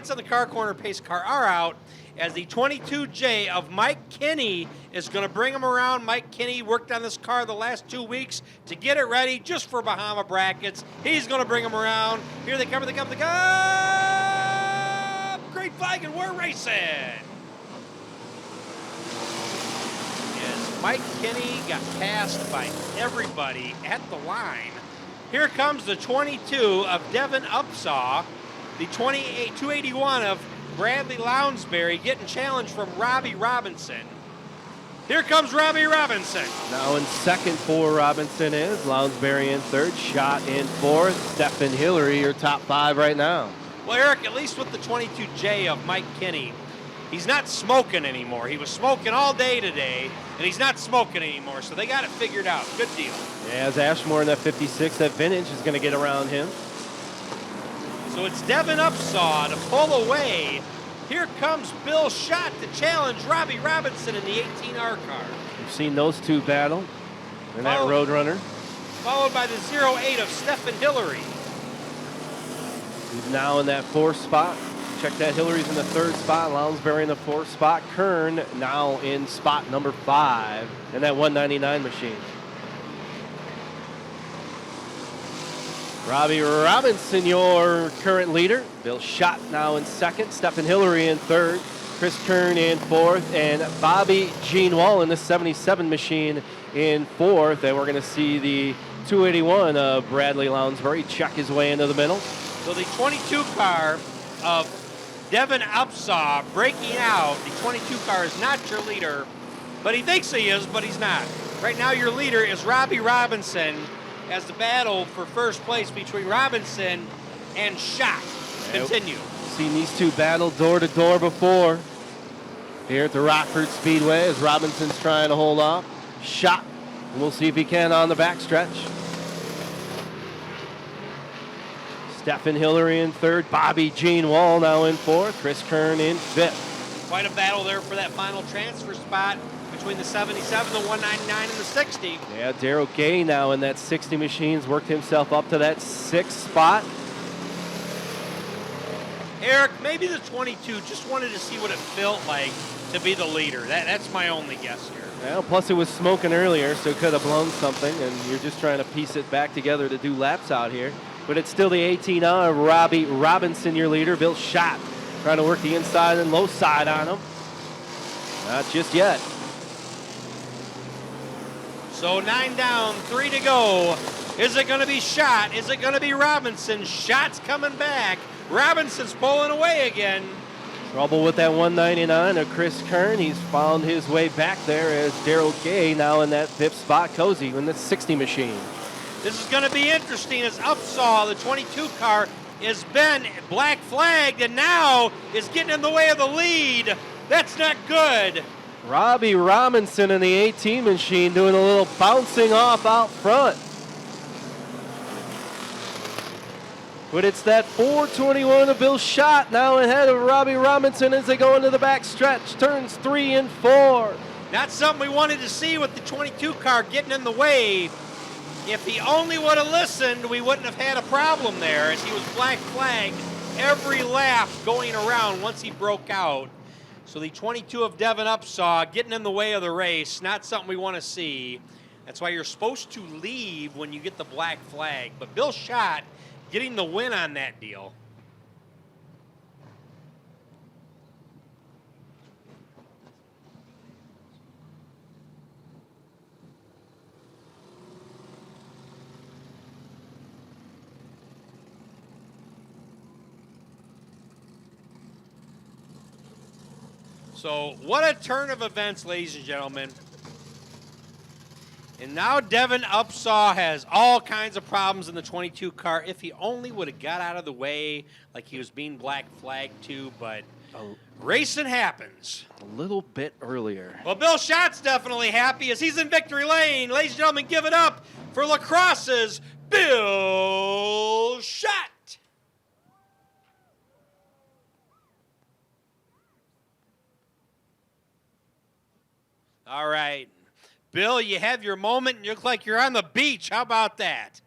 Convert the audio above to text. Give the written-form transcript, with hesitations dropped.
lights on the car corner pace car are out, as the 22J of Mike Kinney is going to bring him around. Mike Kinney worked on this car the last 2 weeks to get it ready just for Bahama brackets. He's going to bring him around. Here they come, they come, they come. Great flag, and we're racing. As Mike Kinney got passed by everybody at the line. Here comes the 22 of Devin Upsaw, the 281 of Bradley Lounsbury getting challenged from Robbie Robinson. Here comes Robbie Robinson. Now in second for Robinson is Lounsbury in third, Shot in fourth, Stephen Hillary, your top 5 right now. Well, Eric, at least with the 22J of Mike Kinney, he's not smoking anymore. He was smoking all day today, and he's not smoking anymore, so they got it figured out. Good deal. Yeah, as Ashmore in that 56, that vintage is going to get around him. So it's Devin Upsaw to pull away. Here comes Bill Schott to challenge Robbie Robinson in the 18R car. We've seen those two battle in that Roadrunner. Followed by the 08 of Stephen Hillary. He's now in that 4th spot. Check that, Hillary's in the 3rd spot, Lounsbury in the 4th spot. Kern now in spot number 5 in that 199 machine. Robbie Robinson, your current leader. Bill Schott now in 2nd. Stephen Hillary in 3rd. Chris Kern in 4th. And Bobby Gene Wall in the 77 machine in 4th. And we're going to see the 281 of Bradley Lounsbury check his way into the middle. So the 22 car of Devin Upsaw breaking out. The 22 car is not your leader, but he thinks he is, but he's not. Right now your leader is Robbie Robinson, as the battle for first place between Robinson and Schott continue. Seen these two battle door to door before here at the Rockford Speedway as Robinson's trying to hold off Schott. And we'll see if he can on the backstretch. Stephen Hillary in 3rd, Bobby Gene Wall now in 4th, Chris Kern in 5th. Quite a battle there for that final transfer spot between the 77, the 199, and the 60. Yeah, Daryl Gay now in that 60 machines worked himself up to that 6th spot. Eric, maybe the 22 just wanted to see what it felt like to be the leader. That's my only guess here. Well, plus it was smoking earlier, so it could have blown something, and you're just trying to piece it back together to do laps out here. But it's still the 18R, Robbie Robinson, your leader. Bill Schott trying to work the inside and low side on him. Not just yet. So 9 down, 3 to go. Is it going to be Schott? Is it going to be Robinson? Schott's coming back. Robinson's pulling away again. Trouble with that 199 of Chris Kern. He's found his way back there as Daryl Gay now in that 5th spot. Cozy in the 60 machine. This is going to be interesting as Upsaw, the 22 car, has been black flagged and now is getting in the way of the lead. That's not good. Robbie Robinson in the 18 machine doing a little bouncing off out front. But it's that 421 of Bill Schott now ahead of Robbie Robinson as they go into the back stretch. Turns 3 and 4. Not something we wanted to see with the 22 car getting in the way. If he only would have listened, we wouldn't have had a problem there, as he was black flagged every lap going around once he broke out. So the 22 of Devin Upsaw getting in the way of the race, not something we want to see. That's why you're supposed to leave when you get the black flag. But Bill Schott getting the win on that deal. So what a turn of events, ladies and gentlemen. And now Devin Upsaw has all kinds of problems in the 22 car. If he only would have got out of the way like he was being black flagged to, but racing happens. A little bit earlier. Well, Bill Schott's definitely happy as he's in victory lane. Ladies and gentlemen, give it up for La Crosse's Bill Schott. All right. Bill, you have your moment and you look like you're on the beach. How about that?